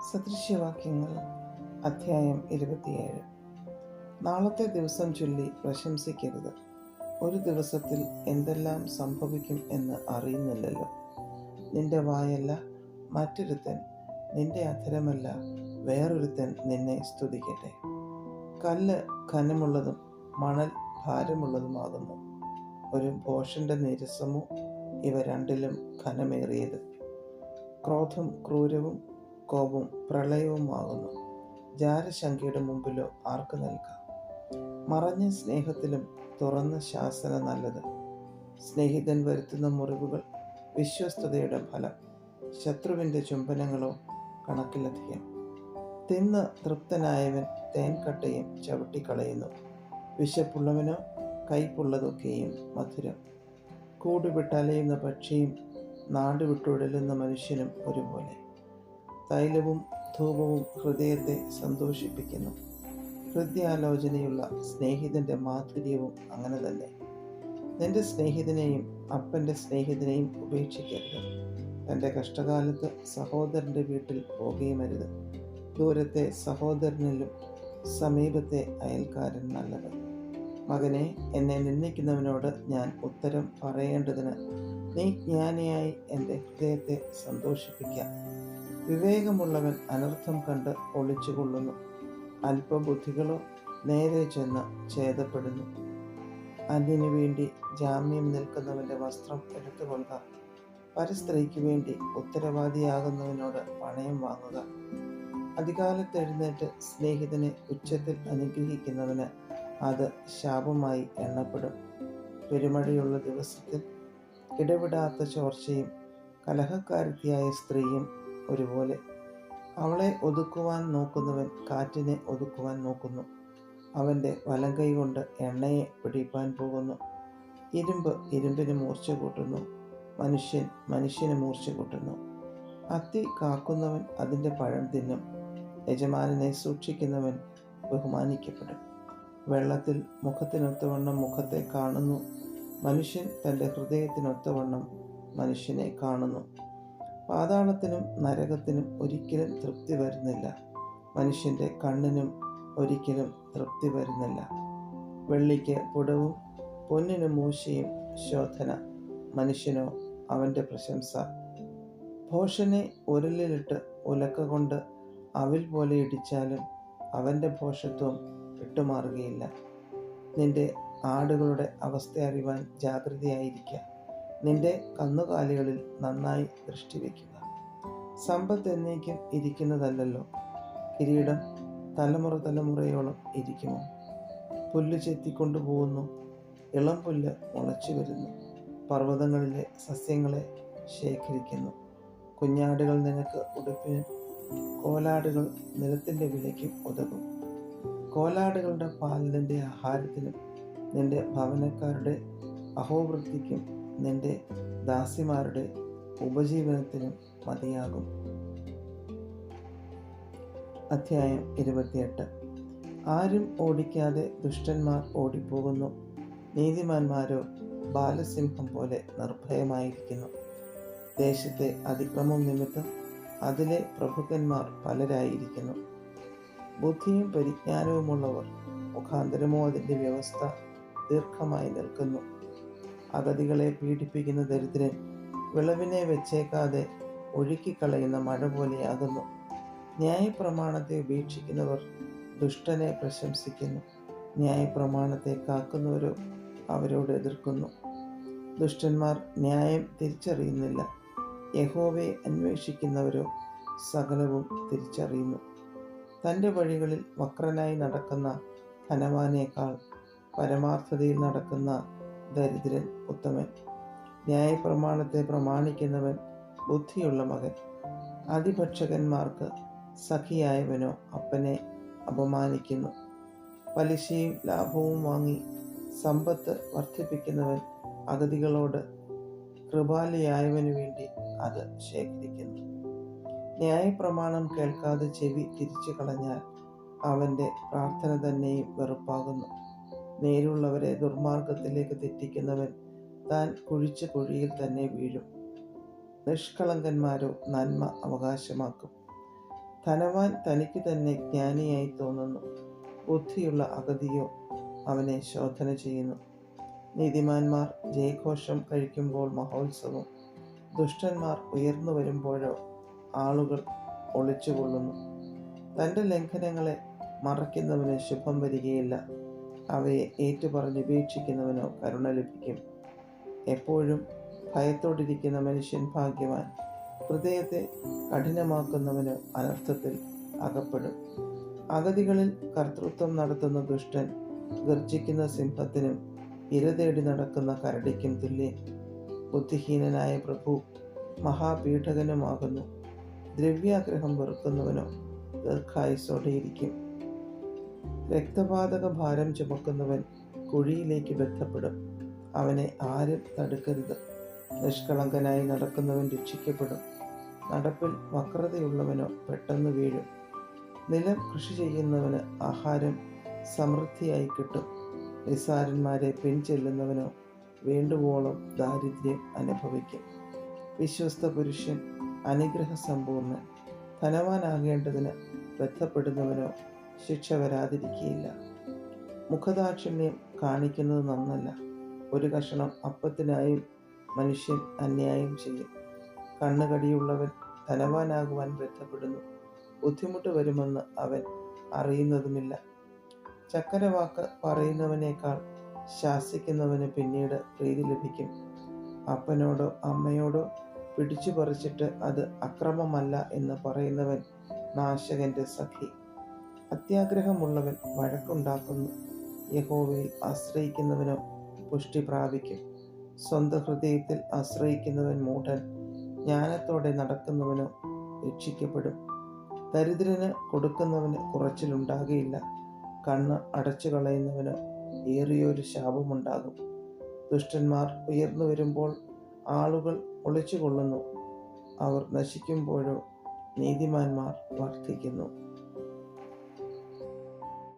സദൃശ്യവാക്യങ്ങൾ അധ്യായം 27. നാളത്തെ ദിവസം ചൊല്ലി പ്രശംസിക്കരുത്. ഒരു ദിവസത്തിൽ എന്തെല്ലാം സംഭവിക്കും എന്ന് അറിയുന്നില്ലല്ലോ. നിന്റെ വായല്ല മറ്റൊരുത്തൻ, നിന്റെ അധരമല്ല വേറൊരുത്തൻ നിന്നെ സ്തുതിക്കട്ടെ. കല്ല് ഘനമുള്ളതും മണൽ ഭാരമുള്ളതുമാകുന്നു. ഒരു ഭോഷന്റെ നിരസമോ ഇവ രണ്ടിലും ഘനമേറിയത്. ക്രോധം ക്രൂരവും കോപം പ്രളയവുമാകുന്നു. ജാരശങ്കയുടെ മുമ്പിലോ ആർക്ക് നിൽക്കാം? മറഞ്ഞ സ്നേഹത്തിലും തുറന്ന ശാസന നല്ലത്. സ്നേഹിതൻ വരുത്തുന്ന മുറിവുകൾ വിശ്വസ്തതയുടെ ഫലം. ശത്രുവിൻ്റെ ചുംബനങ്ങളോ കണക്കിലധികം. തിന്ന് തൃപ്തനായവൻ തേൻകട്ടയും ചവിട്ടിക്കളയുന്നു. വിശപ്പുള്ളവനോ കൈപ്പുള്ളതൊക്കെയും മധുരം. കൂടുവിട്ടലയുന്ന പക്ഷിയും നാടുവിട്ടുഴലുന്ന മനുഷ്യനും ഒരുപോലെ. തൈലവും ധൂപവും ഹൃദയത്തെ സന്തോഷിപ്പിക്കുന്നു. ഹൃദയാലോചനയുള്ള സ്നേഹിതൻ്റെ മാധുര്യവും അങ്ങനെ തന്നെ. നിന്റെ സ്നേഹിതനെയും അപ്പൻ്റെ സ്നേഹിതനെയും ഉപേക്ഷിക്കരുത്. തൻ്റെ കഷ്ടകാലത്ത് സഹോദരൻ്റെ വീട്ടിൽ പോകുകയുമരുത്. ദൂരത്തെ സഹോദരനിലും സമീപത്തെ അയൽക്കാരൻ നല്ലത്. മകനെ, എന്നെ നിന്ദിക്കുന്നവനോട് ഞാൻ ഉത്തരം പറയേണ്ടതിന് നീ ജ്ഞാനിയായി എൻ്റെ ഹൃദയത്തെ സന്തോഷിപ്പിക്കാം. വിവേകമുള്ളവൻ അനർത്ഥം കണ്ട് ഒളിച്ചുകൊള്ളുന്നു. അല്പബുദ്ധികളോ നേരെ ചെന്ന് ഛേദപ്പെടുന്നു. അന്യനു വേണ്ടി ജാമ്യം നിൽക്കുന്നവൻ്റെ വസ്ത്രം എടുത്തുകൊള്ളുക. പരസ്ത്രീക്ക് വേണ്ടി ഉത്തരവാദിയാകുന്നവനോട് പണയം വാങ്ങുക. അധികാലത്ത് എഴുന്നേറ്റ് സ്നേഹിതനെ ഉച്ചത്തിൽ അനുഗ്രഹിക്കുന്നവന് അത് ശാപമായി എണ്ണപ്പെടും. പെരുമഴയുള്ള ദിവസത്തിൽ ഇടവിടാത്ത ചോർച്ചയും കലഹക്കാരത്തിയായ സ്ത്രീയും ഒരുപോലെ. അവളെ ഒതുക്കുവാൻ നോക്കുന്നവൻ കാറ്റിനെ ഒതുക്കുവാൻ നോക്കുന്നു. അവൻ്റെ വലങ്കൈ കൊണ്ട് എണ്ണയെ പിടിപ്പാൻ പോകുന്നു. ഇരുമ്പ് ഇരുമ്പിന് മൂർച്ച കൂട്ടുന്നു. മനുഷ്യൻ മനുഷ്യന് മൂർച്ച കൂട്ടുന്നു. അത്തി കാക്കുന്നവൻ അതിൻ്റെ പഴം തിന്നും. യജമാനനെ സൂക്ഷിക്കുന്നവൻ ബഹുമാനിക്കപ്പെടും. വെള്ളത്തിൽ മുഖത്തിനൊത്തവണ്ണം മുഖത്തെ കാണുന്നു. മനുഷ്യൻ തൻ്റെ ഹൃദയത്തിനൊത്തവണ്ണം മനുഷ്യനെ കാണുന്നു. പാതാളത്തിനും നരകത്തിനും ഒരിക്കലും തൃപ്തി വരുന്നില്ല. മനുഷ്യൻ്റെ കണ്ണിനും ഒരിക്കലും തൃപ്തി വരുന്നില്ല. വെള്ളിക്ക് പുടവും പൊന്നിന് മൂശയും ശോധന. മനുഷ്യനോ അവൻ്റെ പ്രശംസ. ഭോഷനെ ഉരലിലിട്ട് ഉലക്ക കൊണ്ട് അവിൽ പോലെ ഇടിച്ചാലും അവൻ്റെ ഭോഷത്വം വിട്ടുമാറുകയില്ല. നിന്റെ ആടുകളുടെ അവസ്ഥ അറിവാൻ ജാഗ്രതയായിരിക്കുക. നിന്റെ കന്നുകാലികളിൽ നന്നായി ദൃഷ്ടി വയ്ക്കുക. സമ്പത്ത് എന്നേക്കും ഇരിക്കുന്നതല്ലല്ലോ. കിരീടം തലമുറ തലമുറയോളം ഇരിക്കുമോ? പുല്ല് ചെത്തിക്കൊണ്ടുപോകുന്നു. ഇളം പുല്ല് മുളച്ചു വരുന്നു. പർവ്വതങ്ങളിലെ സസ്യങ്ങളെ ശേഖരിക്കുന്നു. കുഞ്ഞാടുകൾ നിനക്ക് ഉടുപ്പിനും കോലാടുകൾ നിലത്തിൻ്റെ വിലയ്ക്കും ഉതകും. കോലാടുകളുടെ പാൽ നിന്റെ ആഹാരത്തിനും നിന്റെ ഭവനക്കാരുടെ അഹോവൃത്തിക്കും നിന്റെ ദാസിമാരുടെ ഉപജീവനത്തിനും മതിയാകും. അധ്യായം 28. ആരും ഓടിക്കാതെ ദുഷ്ടന്മാർ ഓടിപ്പോകുന്നു. നീതിമാന്മാരോ ബാലസിംഹം പോലെ നിർഭയമായിരിക്കുന്നു. ദേശത്തെ അതിക്രമം നിമിത്തം അതിലെ പ്രഭുക്കന്മാർ പലരായിരിക്കുന്നു. ബുദ്ധിയും പരിജ്ഞാനവുമുള്ളവർ മുഖാന്തരമോ അതിൻ്റെ വ്യവസ്ഥ ദീർഘമായി നിൽക്കുന്നു. അഗതികളെ പീഡിപ്പിക്കുന്ന ദരിദ്രൻ വിളവിനെ വെച്ചേക്കാതെ ഒഴുക്കിക്കളയുന്ന മഴ പോലെയാകുന്നു. ന്യായപ്രമാണത്തെ ഉപേക്ഷിക്കുന്നവർ ദുഷ്ടനെ പ്രശംസിക്കുന്നു. ന്യായപ്രമാണത്തെ കാക്കുന്നവരോ അവരോട് എതിർക്കുന്നു. ദുഷ്ടന്മാർ ന്യായം തിരിച്ചറിയുന്നില്ല. യഹോവയെ അന്വേഷിക്കുന്നവരോ സകലവും തിരിച്ചറിയുന്നു. തൻ്റെ വഴികളിൽ വക്രനായി നടക്കുന്ന ധനവാനേക്കാൾ പരമാർത്ഥതയിൽ നടക്കുന്ന ദരിദ്രൻ ഉത്തമൻ. ന്യായപ്രമാണത്തെ പ്രമാണിക്കുന്നവൻ ബുദ്ധിയുള്ള മകൻ. അതിഭക്ഷകന്മാർക്ക് സഖിയായവനോ അപ്പനെ അപമാനിക്കുന്നു. പലിശയും ലാഭവും വാങ്ങി സമ്പത്ത് വർദ്ധിപ്പിക്കുന്നവൻ അഗതികളോട് കൃപാലിയായവനു വേണ്ടി അത് ശേഖരിക്കുന്നു. ന്യായപ്രമാണം കേൾക്കാതെ ചെവി തിരിച്ചു കളഞ്ഞാൽ അവൻ്റെ പ്രാർത്ഥന തന്നെയും വെറുപ്പാകുന്നു. നേരുള്ളവരെ ദുർമാർഗത്തിലേക്ക് തെറ്റിക്കുന്നവൻ താൻ കുഴിച്ച കുഴിയിൽ തന്നെ വീഴും. നിഷ്കളങ്കന്മാരോ നന്മ അവകാശമാക്കും. ധനവാൻ തനിക്ക് തന്നെ ജ്ഞാനിയായി തോന്നുന്നു. ബുദ്ധിയുള്ള അഗതിയോ അവനെ ശോധന ചെയ്യുന്നു. നീതിമാന്മാർ ജയഘോഷം കഴിക്കുമ്പോൾ മഹോത്സവം, ദുഷ്ടന്മാർ ഉയർന്നു വരുമ്പോഴോ ആളുകൾ ഒളിച്ചുകൊള്ളുന്നു. തൻ്റെ ലംഘനങ്ങളെ മറയ്ക്കുന്നവന് ശുഭം വരികയില്ല, അവയെ ഏറ്റുപറഞ്ഞ് ഉപേക്ഷിക്കുന്നവനോ കരുണ ലഭിക്കും. എപ്പോഴും ഭയത്തോടിരിക്കുന്ന മനുഷ്യൻ ഭാഗ്യവാൻ, ഹൃദയത്തെ കഠിനമാക്കുന്നവന് അനർത്ഥത്തിൽ അകപ്പെടും. അഗതികളിൽ കർത്തൃത്വം നടത്തുന്ന ദുഷ്ടൻ ഗർജിക്കുന്ന സിംഹത്തിനും ഇര തേടി നടക്കുന്ന കരടിക്കും തുല്യൻ. ബുദ്ധിഹീനനായ പ്രഭു മഹാപീഠകനുമാകുന്നു, ദ്രവ്യാഗ്രഹം വെറുക്കുന്നവനോ ദീർഘായുസ്സോടെയിരിക്കും. രക്തപാതക ഭാരം ചുമക്കുന്നവൻ കുഴിയിലേക്ക് ബന്ധപ്പെടും, അവനെ ആരും തടുക്കരുത്. നിഷ്കളങ്കനായി നടക്കുന്നവൻ രക്ഷിക്കപ്പെടും, നടപ്പിൽ വക്രതയുള്ളവനോ പെട്ടെന്ന് വീഴും. നിലം കൃഷി ചെയ്യുന്നവന് ആഹാരം സമൃദ്ധിയായി കിട്ടും, നിസ്സാരന്മാരെ പിൻചെല്ലുന്നവനോ വേണ്ടുവോളം ദാരിദ്ര്യം അനുഭവിക്കും. വിശ്വസ്ത പുരുഷൻ അനുഗ്രഹസമ്പൂർണ്ണൻ, ധനവാനാകേണ്ടതിന് ബന്ധപ്പെടുന്നവനോ ശിക്ഷ വരാതിരിക്കുകയില്ല. മുഖദാക്ഷിണ്യം കാണിക്കുന്നത് നന്നല്ല, ഒരു കഷണം അപ്പത്തിനായും മനുഷ്യൻ അന്യായം ചെയ്യും. കണ്ണുകടിയുള്ളവൻ ധനവാനാകുവാൻ ബന്ധപ്പെടുന്നു, ബുദ്ധിമുട്ട് വരുമെന്ന് അവൻ അറിയുന്നതുമില്ല. ചക്കരവാക്ക് പറയുന്നവനേക്കാൾ ശാസിക്കുന്നവന് പിന്നീട് പ്രീതി ലഭിക്കും. അപ്പനോടോ അമ്മയോടോ പിടിച്ചു പറിച്ചിട്ട് അത് അക്രമമല്ല എന്ന് പറയുന്നവൻ നാശകന്റെ സഖി. അത്യാഗ്രഹമുള്ളവൻ വഴക്കുണ്ടാക്കുന്നു, യഹോവയിൽ ആശ്രയിക്കുന്നവനോ പുഷ്ടി പ്രാപിക്കും. സ്വന്തം ഹൃദയത്തിൽ ആശ്രയിക്കുന്നവൻ മൂഢൻ, ജ്ഞാനത്തോടെ നടക്കുന്നവനോ രക്ഷിക്കപ്പെടും. ദരിദ്രന് കൊടുക്കുന്നവന് കുറച്ചിലുണ്ടാകുകയില്ല, കണ്ണ് അടച്ചു കളയുന്നവന് ഏറിയൊരു ശാപമുണ്ടാകും. ദുഷ്ടന്മാർ ഉയർന്നു വരുമ്പോൾ ആളുകൾ ഒളിച്ചുകൊള്ളുന്നു, അവർ നശിക്കുമ്പോഴോ നീതിമാന്മാർ വർദ്ധിക്കുന്നു.